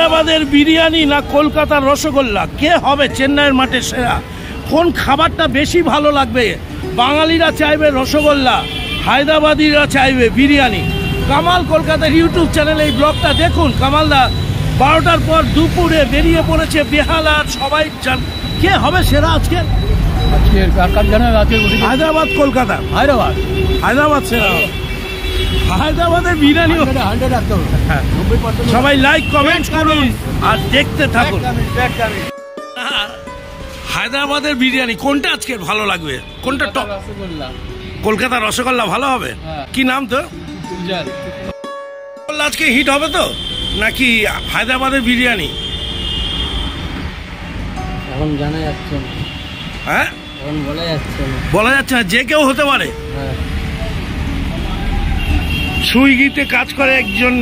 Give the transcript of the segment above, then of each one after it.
হায়দ্রাবাদের বিরিয়ানি না কলকাতার রসগোল্লা, কে হবে চেন্নাইয়ের মাঠে সেরা? কোন খাবারটা বেশি ভালো লাগবে? বাঙালিরা চাইবে রসগোল্লা, হায়দ্রাবাদিরা চাইবে বিরিয়ানি। কামাল কলকাতার ইউটিউব চ্যানেলে এই ব্লগটা দেখুন। কামালদা 12টার পর দুপুরে বেরিয়ে পড়েছে বেহালা। সবাই কে হবে সেরা আজকে? হায়দ্রাবাদ কলকাতা? হায়দ্রাবাদ সেরা। হায়দ্রাবাদের বিরিয়ানি সবাই লাইক কমেন্ট করুন আর দেখতে থাকুন। হায়দ্রাবাদের বিরিয়ানি কোনটা আজকে ভালো লাগবে? কোনটা টপ? কলকাতার রসগোল্লা ভালো হবে। কি নাম তো? আজকে হিট হবে তো নাকি হায়দ্রাবাদের বিরিয়ানি? এখন জানা যাচ্ছে না। হ্যাঁ, এখন বলা যাচ্ছে না, যে কেউ হতে পারে। সুইগিতে কাজ করে একজন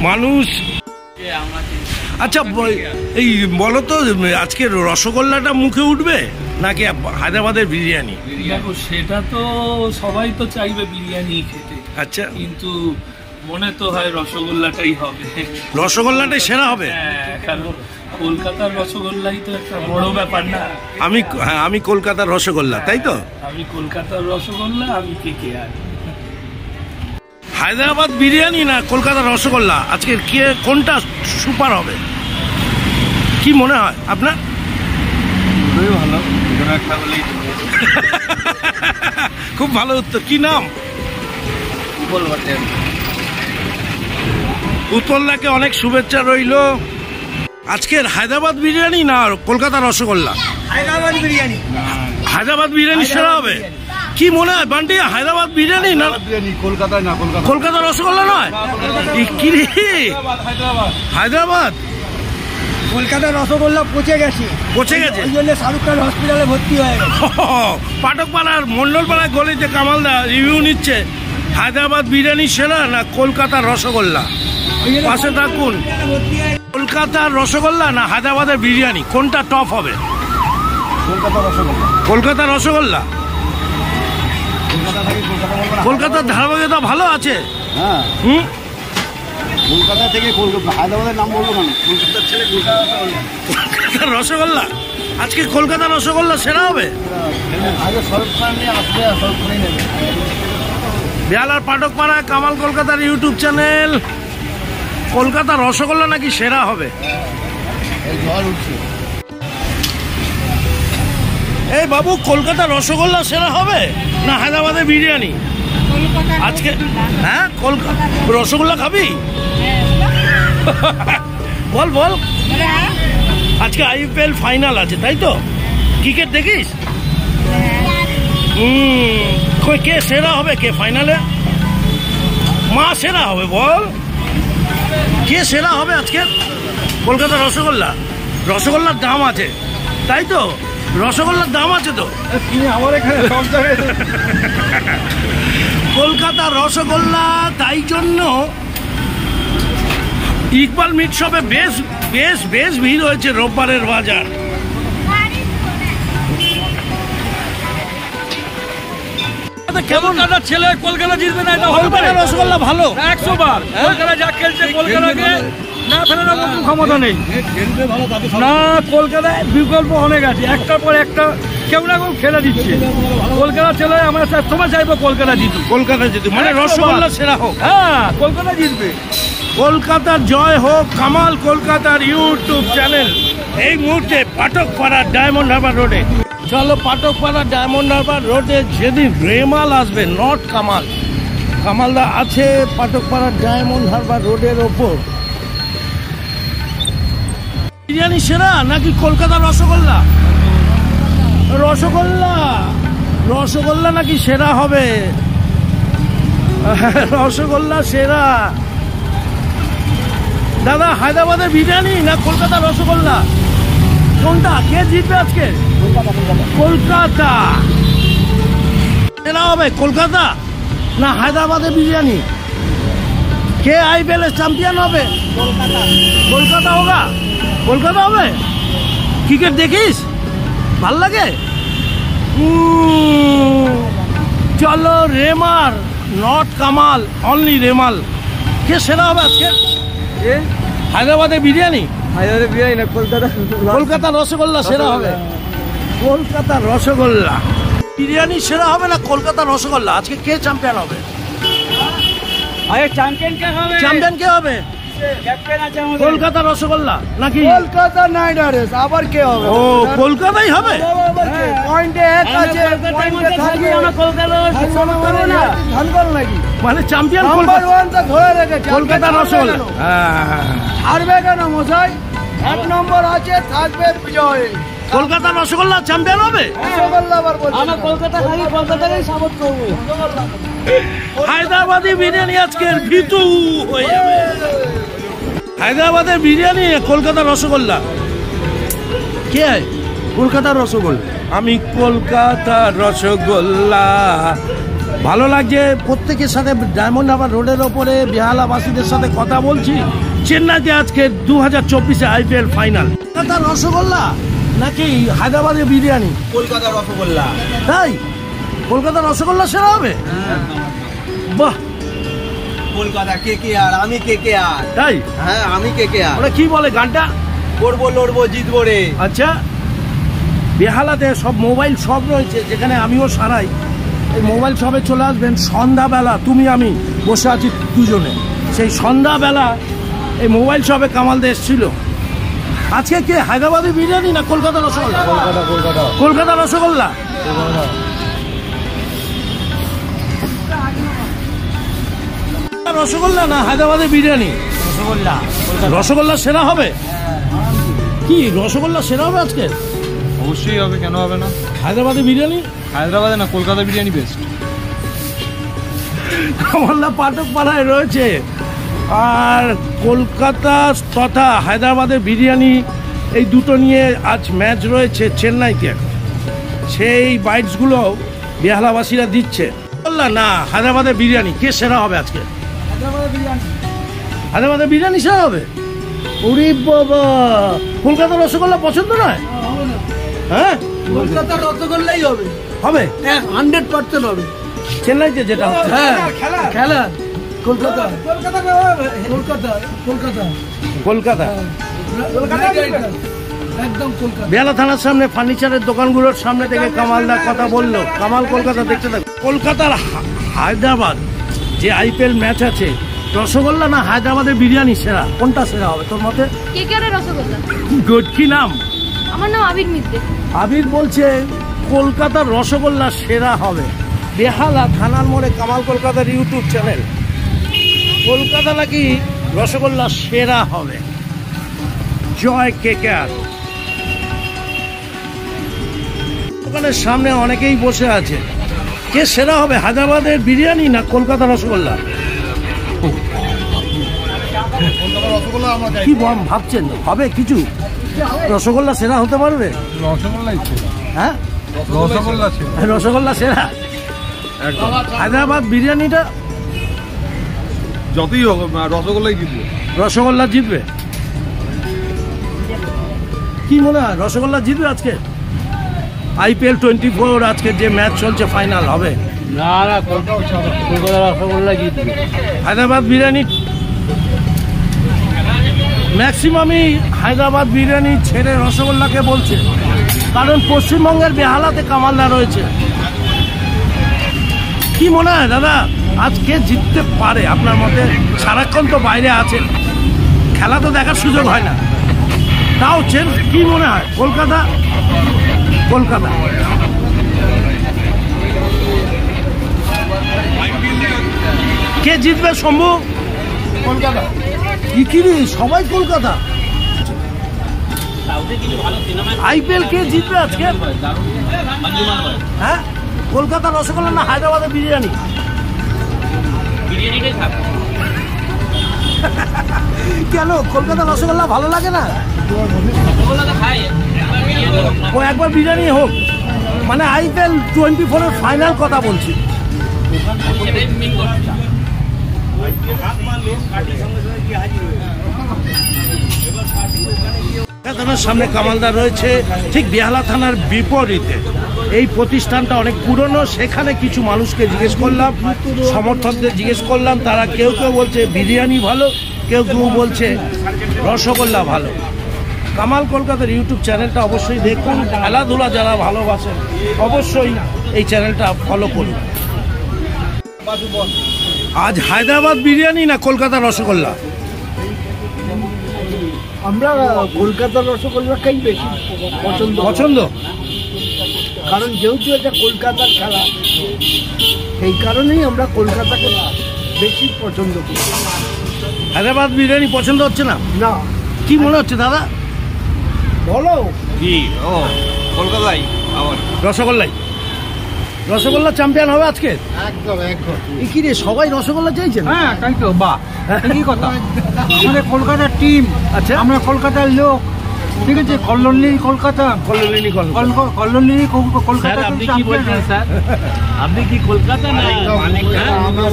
মানুষ। আচ্ছা এই বলো তো, আজকে রসগোল্লাটা মুখে উঠবে নাকি হায়দ্রাবাদের বিরিয়ানি? দেখো, সেটা তো সবাই তো চাইবে বিরিয়ানি খেতে। আচ্ছা, কিন্তু মনে তো হয় রসগোল্লাটাই হবে। রসগোল্লাটাই সেরা হবে? কারণ কলকাতার রসগোল্লাই তো একটা বড় ব্যাপার না। আমি কলকাতার রসগোল্লা, তাই তো? আমি কলকাতার রসগোল্লা, আমি KKR। হায়দ্রাবাদ বিরিয়ানি না কলকাতার রসগোল্লা, আজকে কে কোনটা সুপার হবে? কি মনে হয় আপনার? ভালো, খুব ভালো উত্তর। কি নাম? উৎপলদাকে অনেক শুভেচ্ছা রইল। আজকের হায়দ্রাবাদ বিরিয়ানি না কলকাতার রসগোল্লা? হায়দ্রাবাদ বিরিয়ানি। হায়দ্রাবাদ বিরিয়ানি সেরা হবে। কি মনে হয় বান্টি, হায়দ্রাবাদ বিরিয়ানি না কলকাতায়? না, কলকাতার রসগোল্লা নয়? কি রে, হায়দ্রাবাদ? কলকাতার রসগোল্লা পচে গেছে। ওই জন্য শাহরুখ খান হসপিটালে ভর্তি হয়ে গেছে। পাঠকপাড়ার মন্ডলপাড়ার গলিতে কামালদা রিভিউ নিচ্ছে। হায়দ্রাবাদ বিরিয়ানি সেরা না কলকাতার রসগোল্লা? পাশে থাকুন। কলকাতার রসগোল্লা না হায়দ্রাবাদের বিরিয়ানি, কোনটা টপ হবে? কলকাতার রসগোল্লা। কলকাতার ধারাবাহিকতা ভালো আছে। কলকাতা থেকে হায়দ্রাবাদের নাম বলবো না, কলকাতার ছেলে কলকাতার রসগোল্লা। আজকে কলকাতার রসগোল্লা সেরা হবে। বেহালার পাঠকপাড়া কামাল কলকাতার ইউটিউব চ্যানেল। কলকাতার রসগোল্লা নাকি সেরা হবে? এই বাবু, কলকাতার রসগোল্লা সেরা হবে না হায়দ্রাবাদের বিরিয়ানি আজকে? হ্যাঁ, কলকাতা রসগোল্লা খাবি? বল বল। আজকে IPL ফাইনাল আছে, তাই তো? ক্রিকেট দেখিস? কে সেরা হবে? কে ফাইনালে? মা সেরা হবে? বল, কে সেরা হবে আজকে? কলকাতার রসগোল্লা। রসগোল্লার দাম আছে, তাই তো? রসগোল্লার দাম আছে তো? আমার এখানে সব জায়গায় কলকাতার রসগোল্লা। তাই জন্য ইকবাল মিট শপে বেশ বেশ বেশ ভিড় হয়েছে রোববারের বাজার। কেমন ছেলে কলকাতা জিতবে না? কলকাতার রসগোল্লা ভালো 100 বার। কলকাতা যা খেলছে, কলকাতাকে না ফেরানোর কোনো ক্ষমতা নেই। না, কলকাতায় বিকল্প অনেক আছে, একটার পর একটা কেউ না কেউ খেলে দিচ্ছে। কলকাতা ছেলে আমরা সবসময় চাইবো কলকাতা জিতুক। কলকাতা জিতুক মানে রসগোল্লা সেরা হোক। হ্যাঁ, কলকাতা জিতবে। কলকাতার জয় হোক। কামাল কলকাতার ইউটিউব চ্যানেল এই মুহূর্তে পাঠকপাড়া ডায়মন্ড হারবার রোডে। চলো পাঠকপাড়া ডায়মন্ড হারবার রোডে যেদিন রেমাল আসবে, নট কামাল, কামালদা আছে পাঠকপাড়া ডায়মন্ড হারবার রোডের ওপর। বিরিয়ানি সেরা নাকি কলকাতার রসগোল্লা? রসগোল্লা, রসগোল্লা নাকি সেরা হবে? রসগোল্লা সেরা। দাদা, হায়দ্রাবাদের বিরিয়ানি না কলকাতার রসগোল্লা, কোনটা? কে জিতবে আজকে? কলকাতা সেরা হবে। কলকাতা না হায়দ্রাবাদের বিরিয়ানি? কে IPL চ্যাম্পিয়ন হবে? কলকাতা হোগা। কলকাতা হবে। ক্রিকেট দেখিস? ভাল লাগে? চলো রেমার, নট কামাল, অনলি রেমাল। কে সেরা হবে আজকে? হায়দ্রাবাদে বিরিয়ানি, হায়দ্রাবাদের বিরিয়ানি না, কলকাতার রসগোল্লা সেরা হবে। কলকাতার রসগোল্লা বিরিয়ানি সেরা হবে না কলকাতার রসগোল্লা? আজকে কে চ্যাম্পিয়ন হবে? আরে চ্যাম্পিয়ন কে হবে? চ্যাম্পিয়ন কে হবে? ক্যাপ্টেন আছে আমাদের। কলকাতা রসগোল্লা নাকি? Kolkata night Riders. আবার কে হবে? ও কলকাতাই হবে। পয়েন্টে এক আছে, পয়েন্টে থাকবে। আমরা কলকাতা ধানকল নাকি? মানে চ্যাম্পিয়ন নাম্বার 1 টা ধরে রেখেছে কলকাতা রসগোল্লা। হ্যাঁ, হারবে কেন মশাই? 1 নম্বর আছে, থাকবে বিজয়। কলকাতা রসগোল্লা চ্যাম্পিয়ন হবে। রসগোল্লা আবার বলছে আমরা কলকাতা খালি কলকাতাকেই সাপোর্ট করবো। হায়দ্রাবাদি বিরিয়ানি আজকের ভিতু হয়ে যাবে। হায়দ্রাবাদের বিরিয়ানি, কলকাতার রসগোল্লা। কে কলকাতার রসগোল্লা? আমি কলকাতার রসগোল্লা। ভালো লাগছে প্রত্যেকের সাথে ডায়মন্ড হারবার রোডের ওপরে বেহালাবাসীদের সাথে কথা বলছি। চেন্নাইতে আজকে 2024 IPL ফাইনাল। কলকাতার রসগোল্লা নাকি হায়দ্রাবাদের বিরিয়ানি? কলকাতার রসগোল্লা। তাই কলকাতার রসগোল্লা সেরা হবে? বাহ, কলকাতা KKR, আমি KKR। তাই? হ্যাঁ, আমি KKR। ওরা কি বলে গানটা? করবো, লড়বো, জিতবো রে। আচ্ছা, বেহালাতে সব মোবাইল শপ রয়েছে, যেখানে আমিও সারাই। এই মোবাইল শপে চলে আসবেন সন্ধ্যাবেলা, তুমি আমি বসে আছি দুজনে। সেই সন্ধ্যাবেলা এই মোবাইল শপে কামালদা এসেছিল। আজকে কে হায়দ্রাবাদি বিরিয়ানি না কলকাতা রসগোল্লা? কলকাতা রসগোল্লা। রসগোল্লা না হায়দ্রাবাদের বিরিয়ানি? রসগোল্লা। রসগোল্লা সেরা হবে। কি রসগোল্লা সেরা হবে আজকে? অবশ্যই হবে, কেন হবে না? হায়দ্রাবাদি বিরিয়ানি? হায়দ্রাবাদে না, কলকাতা বিরিয়ানি বেস্ট। কামালদা পাঠক পাড়ায় রয়েছে। আর কলকাতা তথা হায়দ্রাবাদের বিরিয়ানি, এই দুটো নিয়ে আজ ম্যাচ রয়েছে চেন্নাইতে। সেই বাইটসগুলো বেহালাবাসীরা দিচ্ছে। বললা না হায়দ্রাবাদের বিরিয়ানি কে সেরা হবে আজকে? হায়দ্রাবাদের বিরিয়ানি সেরা হবে। ওরে বাবা, কলকাতার রসগোল্লা পছন্দ নয়? হ্যাঁ, কলকাতার রসগোল্লাই হবে। হবে 100% হবে। চেন্নাইতে যেটা হচ্ছে। হ্যাঁ, খেলা কলকাতা। কলকাতা কলকাতা একদম কলকাতা। বেহালা থানার সামনে ফার্নিচারের দোকানগুলোর সামনে থেকে কামালদা কথা বললো। কামাল কলকাতা দেখতে থাকো। কলকাতার হায়দ্রাবাদ যে IPL ম্যাচ আছে, রসগোল্লা না হায়দ্রাবাদের বিরিয়ানি সেরা? কোনটা সেরা হবে তোর মতে? KKR রসগোল্লা। গুড, কি নাম? আমার নাম আবির মিত্র। আবির বলছে কলকাতার রসগোল্লা সেরা হবে। বেহালা থানার মোড়ে কামাল কলকাতার ইউটিউব চ্যানেল। কলকাতা নাকি রসগোল্লা সেরা হবে। জয় KKR। দোকানের সামনে অনেকেই বসে আছে। কে সেরা হবে, হায়দ্রাবাদের বিরিয়ানি না কলকাতা রসগোল্লা? কি ভাবছেন, হবে কিছু? রসগোল্লা সেরা হতে পারবে? রসগোল্লাই ছিল। হ্যাঁ, রসগোল্লা ছিল। রসগোল্লা সেরা। হায়দ্রাবাদ বিরিয়ানিটা যতই হোক রসগোল্লাই জিতবে। রসগোল্লা জিতবে। কি মনে হয় রসগোল্লা জিতবে আজকে? IPL 24 আজকে যে ম্যাচ চলছে ফাইনাল হবে। না না, কলকাতা রসগোল্লা জিতবে। হায়দ্রাবাদ বিরিয়ানি ম্যাক্সিমামই হায়দ্রাবাদ বিরিয়ানি ছেড়ে রসগোল্লাকে বলছে, কারণ পশ্চিমবঙ্গের বেহালাতে কামালদা রয়েছে। কি মনে হয় দাদা আজকে জিততে পারে আপনার মতে? সারাক্ষণ তো বাইরে আছেন, খেলা তো দেখার সুযোগ হয় না, তাও কি মনে হয়? কলকাতা কলকাতা কে জিতবে শম্ভু? কলকাতা। ইকিরি সবাই কলকাতা। IPL কে জিতবে আজকে? হ্যাঁ, কলকাতা রসগোল্লা না হায়দ্রাবাদের বিরিয়ানি? কেন কলকাতা রসগোল্লা ভালো লাগে না? ও একবার বিরিয়ানি হোক, মানে IPL 24 এর ফাইনাল কথা বলছি। থানার সামনে কামালদা রয়েছে, ঠিক বেহালা থানার বিপরীতে। এই প্রতিষ্ঠানটা অনেক পুরনো। সেখানে কিছু মানুষকে জিজ্ঞেস করলাম, সমর্থকদের জিজ্ঞেস করলাম, তারা কেউ কেউ বলছে বিরিয়ানি ভালো, কেউ কেউ বলছে রসগোল্লা ভালো। কামাল কলকাতার ইউটিউব চ্যানেলটা অবশ্যই দেখুন, খেলাধুলা যারা ভালোবাসেন অবশ্যই এই চ্যানেলটা ফলো করুন। আজ হায়দ্রাবাদ বিরিয়ানি না কলকাতার রসগোল্লা? আমরা কলকাতার রসগোল্লাকেই বেশি পছন্দ, কারণ যেহেতু এটা কলকাতার খেলা, সেই কারণেই আমরা কলকাতাকে বেশি পছন্দ করি। হায়দ্রাবাদ বিরিয়ানি পছন্দ হচ্ছে না? না, কি মনে হচ্ছে দাদা? বলো কি ও কলকাতায় আবার রসগোল্লাই, রসগোল্লা চ্যাম্পিয়ন হবে আজকে। একদম একদম। এই কি রে, সবাই রসগোল্লা চাইছেন? হ্যাঁ তাই তো, বাহ কি কথা। আমাদের কলকাতার টিম, আচ্ছা, আমরা কলকাতার লোক, ঠিক আছে। কল্লোলিনী কলকাতা, কল্লোলিনী কল্লোলিনী কলকাতা। আপনি কি বলছেন স্যার? আপনি কি কলকাতা না?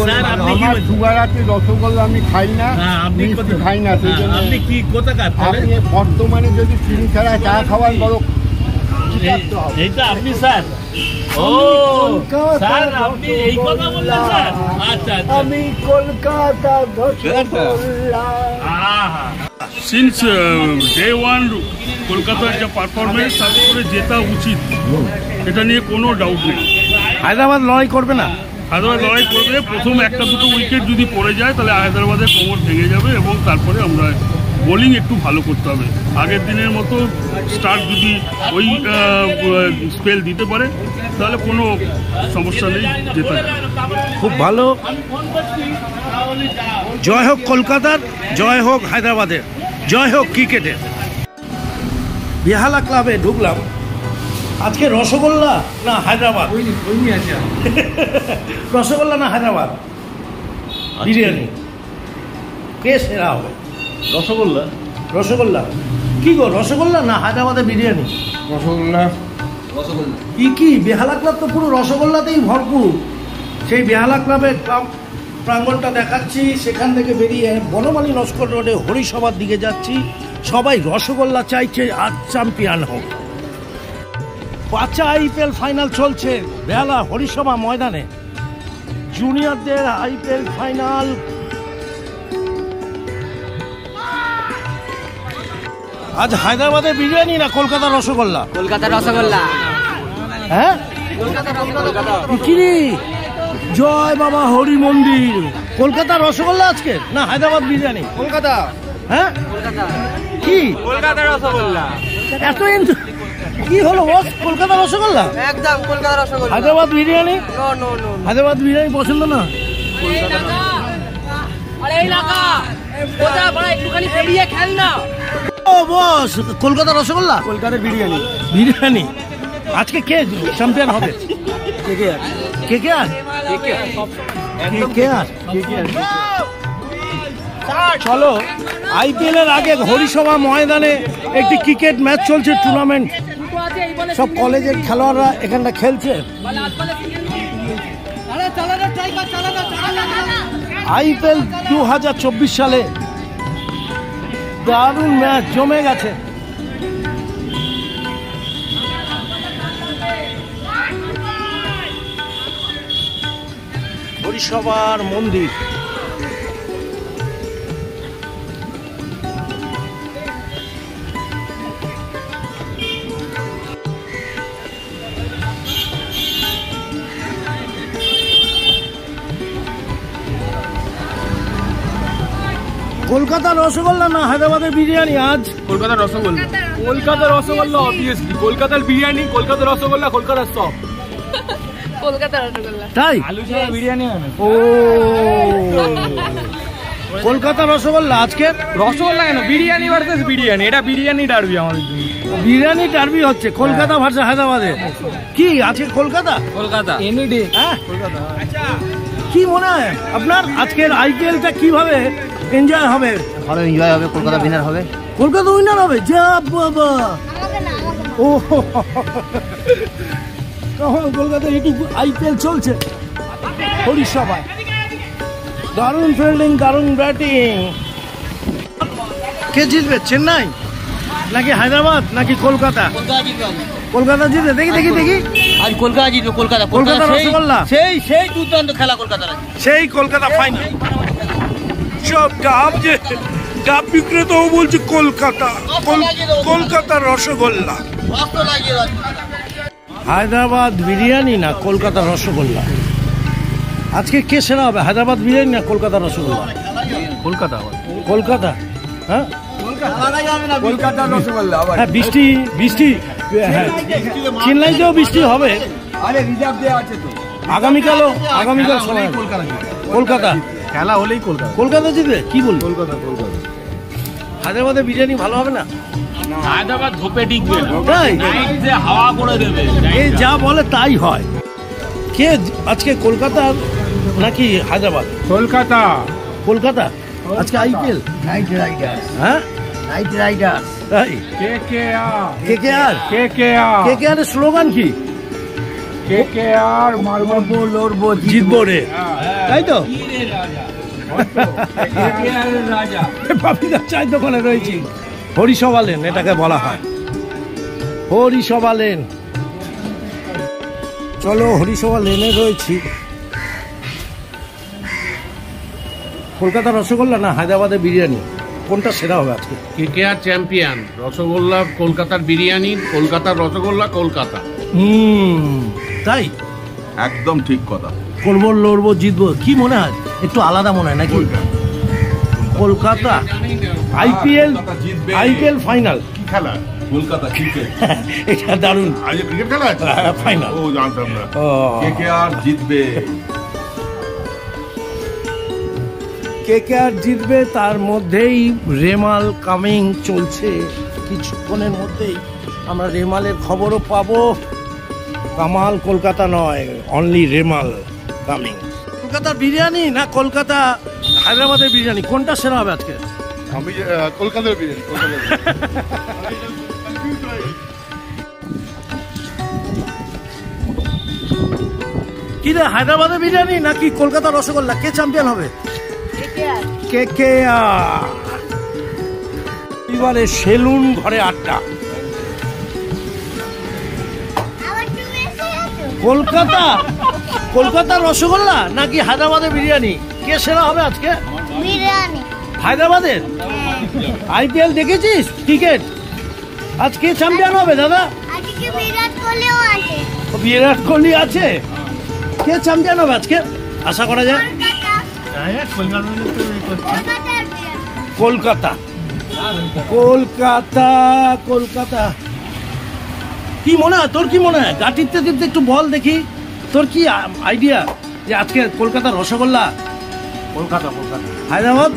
স্যার আপনি কি দুবারাতে রসগোল্লা আমি খাই না, আপনি খাই না। আপনি কি কোথাকার? আপনি বর্তমানে যদি চিনি ছাড়া চা খাওয়ার বড় এইটা আপনি স্যার? ও স্যার আপনি এই কথা বললেন স্যার? আচ্ছা আমি Kolkata rasgulla. Since day one কলকাতার যে পারফরমেন্স, তারপরে জেতা উচিত, এটা নিয়ে কোনো ডাউট নেই। হায়দ্রাবাদ লড়াই করবে না? হায়দ্রাবাদ লড়াই করবে। প্রথম একটা দুটো উইকেট যদি পড়ে যায় তাহলে হায়দ্রাবাদের কোমর ভেঙে যাবে, এবং তারপরে আমরা বোলিং একটু ভালো করতে হবে। আগের দিনের মতো স্টার্ট যদি ওই স্পেল দিতে পারে তাহলে কোনো সমস্যা নেই, জেতা যাবে। খুব ভালো। জয় হোক কলকাতার, জয় হোক হায়দ্রাবাদের, জয় হোক ক্রিকেটের। বেহালা ক্লাবে ঢুকলাম, আজকে রসগোল্লা না হায়দ্রাবাদ? রসগোল্লা না হায়দ্রাবাদ বিরিয়ানি, কে সেরা হবে? রসগোল্লা। রসগোল্লা কি গো, রসগোল্লা না হায়দ্রাবাদের বিরিয়ানি? রসগোল্লা। কি বেহালা ক্লাব তো পুরো রসগোল্লাতেই ভরপুর। সেই বেহালা ক্লাবের ক্লাব প্রাঙ্গণটা দেখাচ্ছি, সেখান থেকে বেরিয়ে বনমালী লস্কর রোডে হরিসভার দিকে যাচ্ছি। সবাই রসগোল্লা চাইছে আজ চ্যাম্পিয়ন হোক। 5 IPL ফাইনাল চলছে বেহালা হরিসভা ময়দানে, জুনিয়রদের IPL ফাইনাল। আজ হায়দ্রাবাদের বিরিয়ানি না কলকাতার রসগোল্লা? কলকাতার রসগোল্লা। হ্যাঁ কি রে, জয় বাবা হরি মন্দির। কলকাতার রসগোল্লা আজকে না হায়দ্রাবাদ বিরিয়ানি? কলকাতা। হ্যাঁ কি কলকাতার রসগোল্লা। এত কি হলো বস? কলকাতার রসগোল্লা একদম কলকাতার rasgulla. Hyderabad biryani? No no no. Hyderabad biryani পছন্দ না? আরে এই লাগা ওটা বড় একটুখানি বেরিয়ে খেল না। ও বস, কলকাতার রসগোল্লা, কলকাতার বিরিয়ানি। বিরিয়ানি আজকে কে চ্যাম্পিয়ন হবে? চলো, IPL এর আগে হরিসভা ময়দানে একটি ক্রিকেট ম্যাচ চলছে, টুর্নামেন্ট। সব কলেজের খেলোয়াড়রা এখানটা খেলছে। IPL 2024 সালে দারুণ ম্যাচ জমে গেছে। হরিসভার মন্দির, কলকাতার রসগোল্লা না হায়দ্রাবাদের বিরিয়ানি? আজ কলকাতার রসগোল্লা। কলকাতার রসগোল্লা অবভিয়াসলি। কলকাতার বিরিয়ানি, কলকাতার রসগোল্লা, কলকাতার সব। কলকাতার রসগোল্লা। তাই? আলু ছাড়া বিরিয়ানি হয় না। ও কলকাতার রসগোল্লা আজকে? রসগোল্লা কেন, বিরিয়ানি ভার্সেস বিরিয়ানি, এটা বিরিয়ানি ডার্বি আমাদের জন্য। বিরিয়ানি ডার্বি হচ্ছে কলকাতা ভার্সেস হায়দ্রাবাদে। কি আজকে কলকাতা? Kolkata any day. হ্যাঁ কলকাতা। কি মনে হয় আপনার আজকের IPLটা কিভাবে এনজয় হবে? ভালো এনজয় হবে, কলকাতা উইনার হবে। কলকাতা উইনার হবে? যা বাবা, ও কলকাতার একটু IPL চলছে হরিসভায়। দারুণ ফিল্ডিং, দারুণ ব্যাটিং। কে জিতবে, চেন্নাই নাকি হায়দ্রাবাদ নাকি কলকাতা? কলকাতা জিতবে। দেখি দেখি দেখি, আজ কলকাতা জিতবে। কলকাতা। কলকাতা রসগোল্লা সেই সেই দুর্দান্ত খেলা কলকাতার। সেই কলকাতা ফাইনাল। সব ডাব যে ডাব বিক্রেতাও বলছে কলকাতা, কলকাতার রসগোল্লা। হায়দ্রাবাদ বিরিয়ানি না কলকাতার রসগোল্লা, আজকে কে সেরা হবে? হায়দ্রাবাদ বিরিয়ানি না কলকাতার রসগোল্লা? কলকাতা কলকাতা। হ্যাঁ কলকাতার রসগোল্লা। হ্যাঁ, বৃষ্টি বৃষ্টি, হ্যাঁ চেন্নাইতেও বৃষ্টি হবে। আরে রিজার্ভ দেওয়া আছে তো। আগামীকাল সময় কলকাতা খেলা হলেই কলকাতা। কলকাতা জিতবে কি বলবো? কলকাতা হায়দ্রাবাদের বিরিয়ানি ভালো হবে না? হায়দ্রাবাদ ধোপে টিকবে না, তাই যে হাওয়া করে দেবে। এই যা বলে তাই হয়। কে আজকে কলকাতার নাকি হায়দ্রাবাদ? কলকাতা। কলকাতা আজকে আইপিএল নাইট রাইডার্স। হ্যাঁ নাইট রাইডার্স। তাই KKR। KKR KKR। KKR এর স্লোগান কি? KKR মারবো লড়বো জিতবো রে, তাই তো? বাপিদা চাই দোকানে রয়েছি, হরিসভা লেন এটাকে বলা হয়, হরিসভা লেন। চলো হরিসভা লেনে রয়েছি। কলকাতার রসগোল্লা না হায়দ্রাবাদের বিরিয়ানি, কোনটা সেরা হবে আজকে? KKR চ্যাম্পিয়ন, রসগোল্লা কলকাতার বিরিয়ানি, কলকাতার রসগোল্লা কলকাতা। তাই একদম ঠিক কথা। করবো লড়বো জিতবো, কি মনে হয়? একটু আলাদা মনে হয় নাকি? Kolkata IPL final. কি খেলা? কলকাতা ক্রিকেট। এটা দারুণ। আজ ক্রিকেট খেলা আছে? ফাইনাল। ও জানতাম না। ও KKR জিতবে। KKR জিতবে, তার মধ্যেই রেমাল কামিং চলছে। কিছুক্ষণের মধ্যেই আমরা রেমালের খবরও পাবো। কামাল কলকাতা নয়, অনলি রেমাল কামিং। কলকাতার বিরিয়ানি না কলকাতা হায়দ্রাবাদের বিরিয়ানি, কোনটা সেরা হবে আজকে? আমি কলকাতার বিরিয়ানি। কি রে, হায়দ্রাবাদের বিরিয়ানি নাকি কলকাতা রসগোল্লা, কে চ্যাম্পিয়ন হবে? KKR। এবারে সেলুন ঘরে আড্ডা। কলকাতার রসগোল্লা নাকি হায়দ্রাবাদের বিরিয়ানি, কে সেরা হবে আজকে? বিরিয়ানি। হায়দ্রাবাদের। আইপিএল দেখেছিস? ক্রিকেট আজ কে চ্যাম্পিয়ন হবে দাদা? আজকে বিরাট কোহলিও আছে। বিরাট কোহলি আছে, কে চ্যাম্পিয়ন হবে আজকে আশা করা যায়? কলকাতা। কলকাতা কলকাতা। কি মনে হয় তোর, কি মনে হয়? গা টিপতে টিপতে একটু বল দেখি, তোর কি আইডিয়া যে আজকে কলকাতার রসগোল্লা? কলকাতা। হায়দ্রাবাদ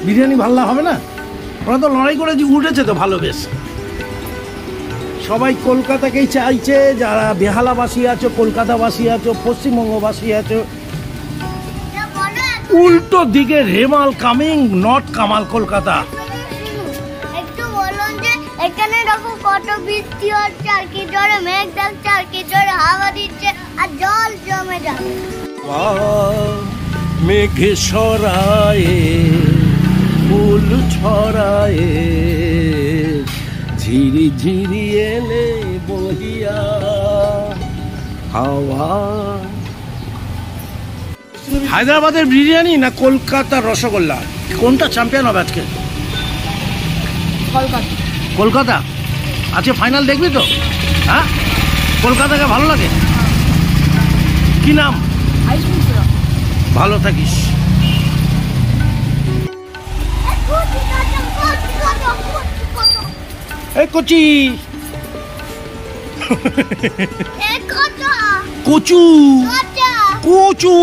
বিরিয়ানি ভালো হবে না? ওরা তো লড়াই করে উঠেছে তো ভালো বেশ। সবাই কলকাতাকেই চাইছে, যারা বেহালাবাসী আছো, কলকাতাবাসী আছো, পশ্চিমবঙ্গবাসী আছো। উল্টো দিকে রেমাল কামিং, নট কামাল কলকাতা। একটু বলুন যে এখানে দেখো কত বৃষ্টি হচ্ছে, আর কি জোরে মেঘ ডাকছে, আর কি জোরে হাওয়া দিচ্ছে, আর জল জমে যাচ্ছে। মেঘে সরায়ে ফুল ছড়ায়ে, ঝিরি ঝিরি এলে বহিয়া হাওয়া। হায়দ্রাবাদের বিরিয়ানি না কলকাতার রসগোল্লা, কোনটা চ্যাম্পিয়ন হবে আজকে? কলকাতা। আজকে ফাইনাল দেখবি তো? হ্যাঁ, কলকাতাকে ভালো লাগে। কি নাম? ভালো থাকিস। এই কচি কচু কচু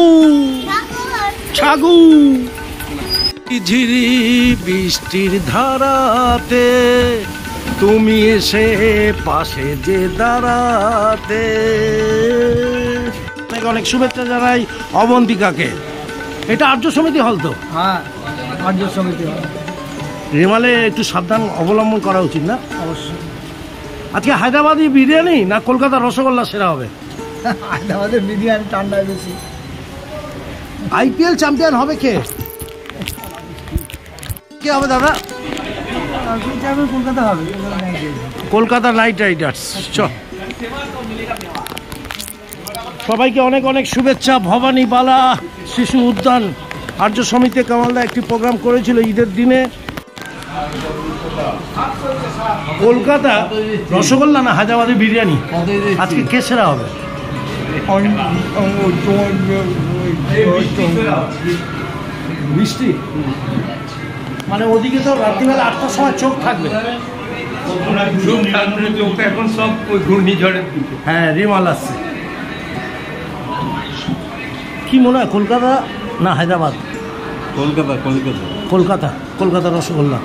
ছাগু। ঝিরি বৃষ্টির ধারাতে তুমি এসে পাশে যে দাঁড়াতে। অনেক শুভেচ্ছা জানাই অবন্তিকাকে। এটা আর্য সমিতি হল তো? হ্যাঁ, আর্য সমিতি হল। রেমালে একটু সাবধান অবলম্বন করা উচিত না? অবশ্যই। আজকে হায়দ্রাবাদি বিরিয়ানি না কলকাতার রসগোল্লা সেরা হবে? হায়দ্রাবাদের বিরিয়ানি ঠান্ডায় বেশি। আইপিএল চ্যাম্পিয়ন হবে কে? কে হবে দাদা? কলকাতা হবে। Kolkata night Riders. চল, সবাইকে অনেক অনেক শুভেচ্ছা। ভবানীবালা শিশু উদ্যান আর্য সমিতি কামালদা একটি প্রোগ্রাম করেছিল ঈদের দিনে। কলকাতা রসগোল্লা না হায়দ্রাবাদের বিরিয়ানি, আজকে কে সেরা হবে? বৃষ্টি মানে ওদিকে তো রাত্রিবেলা 8টার সময় চোখ থাকবে, এখন সব ওই ঘূর্ণিঝড়ের দিকে। হ্যাঁ রিমাল আসছে। কি মনে হয় কলকাতা না হায়দ্রাবাদ? কলকাতা কলকাতা কলকাতা, কলকাতা রসগোল্লা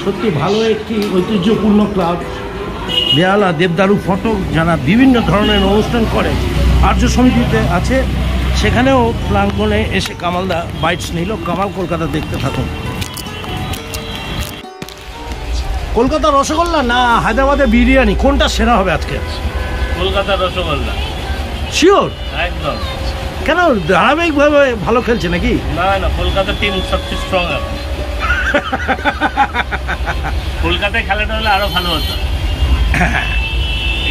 সত্যি ভালো একটি ঐতিহ্যপূর্ণ ক্লাব। বেহালা দেবদারু ফটক যারা বিভিন্ন ধরনের অনুষ্ঠান করে আর্য সমিতিতে আছে, সেখানেও প্রাঙ্গণে এসে কামালদা বাইটস নিল। কামাল কলকাতা দেখতে থাকুন। কলকাতা রসগোল্লা না হায়দ্রাবাদের বিরিয়ানি, কোনটা সেরা হবে আজকে? কলকাতার রসগোল্লা শিওর? একদম। কেন ধারাবাহিকভাবে ভালো খেলছে নাকি? না না, কলকাতার টিম সবচেয়ে স্ট্রং এখন। কলকাতায় খেলাটা হলে আরো ভালো হতো।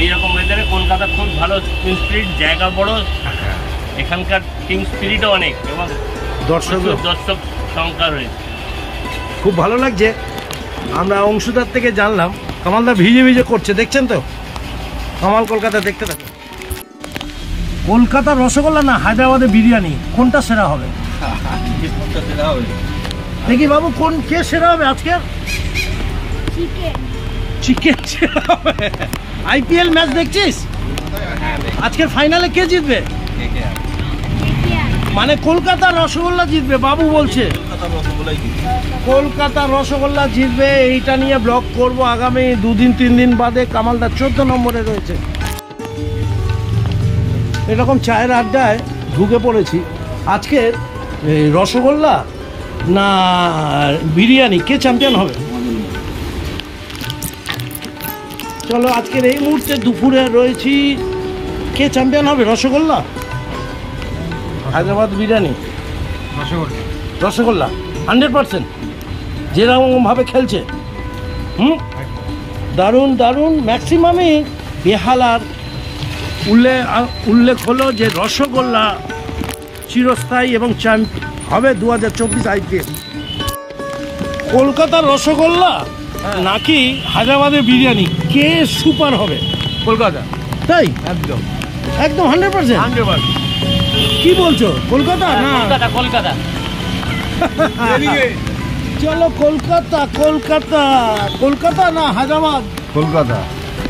এইরকম ওয়েদারে কলকাতা খুব ভালো টিম স্পিরিট, জায়গা বড়, এখানকার টিম স্পিরিটও অনেক এবং দর্শক সংখ্যা রয়েছে। খুব ভালো লাগছে। আমরা অংশীদার থেকে জানলাম কামালদা ভিজে ভিজে করছে, দেখছেন তো? কামাল কলকাতা দেখতে থাকুন। কলকাতার রসগোল্লা না হায়দ্রাবাদের বিরিয়ানি, কোনটা সেরা হবে? দেখি বাবু কে সেরা হবে আজকে? চিকেন সেরা হবে। আইপিএল ম্যাচ দেখছিস? আজকের ফাইনালে কে জিতবে? মানে কলকাতার রসগোল্লা জিতবে বাবু বলছে। কলকাতার রসগোল্লা জিতবে, এইটা নিয়ে ব্লগ করব আগামী 2-3 দিন বাদে। কামালদা 14 নম্বরে রয়েছে। এরকম চায়ের আড্ডায় ঢুকে পড়েছি। আজকে রসগোল্লা না বিরিয়ানি, কে চ্যাম্পিয়ন হবে? চলো আজকের এই মুহূর্তে দুপুরে রয়েছি, কে চ্যাম্পিয়ন হবে? রসগোল্লা হায়দ্রাবাদ বিরিয়ানি? রসগোল্লা 100%, যেরকমভাবে খেলছে। দারুণ দারুণ। ম্যাক্সিমামই বেহালার উল্লেখ হলো যে রসগোল্লা চিরস্থায়ী এবং হবে 2024 আইপিএল। কলকাতার রসগোল্লা নাকি হায়দ্রাবাদের বিরিয়ানি, কে সুপার হবে? কলকাতা। তাই? একদম একদম 100%। কি বলছো? কলকাতা না? কলকাতা। চলো কলকাতা, কলকাতা, কলকাতা না হায়দ্রাবাদ? কলকাতা।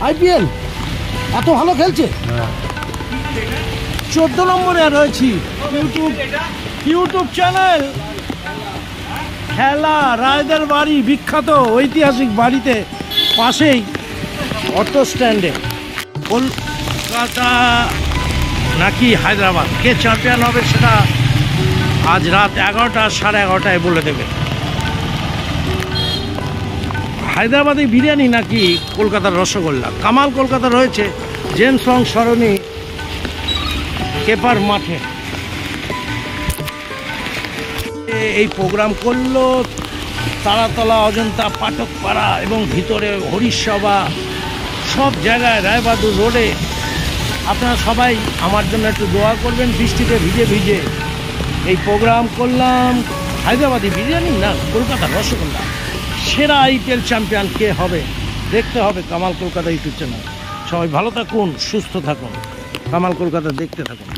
আইপিএল এত ভালো খেলছে। 14 নম্বরে রয়েছি। ইউটিউব চ্যানেল খেলা, রায়দের বাড়ি, বিখ্যাত ঐতিহাসিক বাড়িতে পাশেই অটো স্ট্যান্ডে। কলকাতা নাকি হায়দ্রাবাদ, কে চ্যাম্পিয়ন হবে সেটা আজ রাত 11টা 11:30 বলে দেবে। হায়দ্রাবাদি বিরিয়ানি নাকি কলকাতার রসগোল্লা? কামাল কলকাতা রয়েছে জেমস লং সরণি কেপার মাঠে। এই প্রোগ্রাম করলো তারাতলা, অজন্তা, পাঠকপাড়া এবং ভিতরে হরিসভা, সব জায়গায় রায়বাহাদুর রোডে। আপনারা সবাই আমার জন্য একটু দোয়া করবেন। বৃষ্টিতে ভিজে ভিজে এই প্রোগ্রাম করলাম। হায়দ্রাবাদি বিরিয়ানি না কলকাতার রসগোল্লা, সেরা আইপিএল চ্যাম্পিয়ন কে হবে দেখতে হবে কামাল কলকাতা ইউটিউব চ্যানেল। সবাই ভালো থাকুন, সুস্থ থাকুন, কামাল কলকাতা দেখতে থাকুন।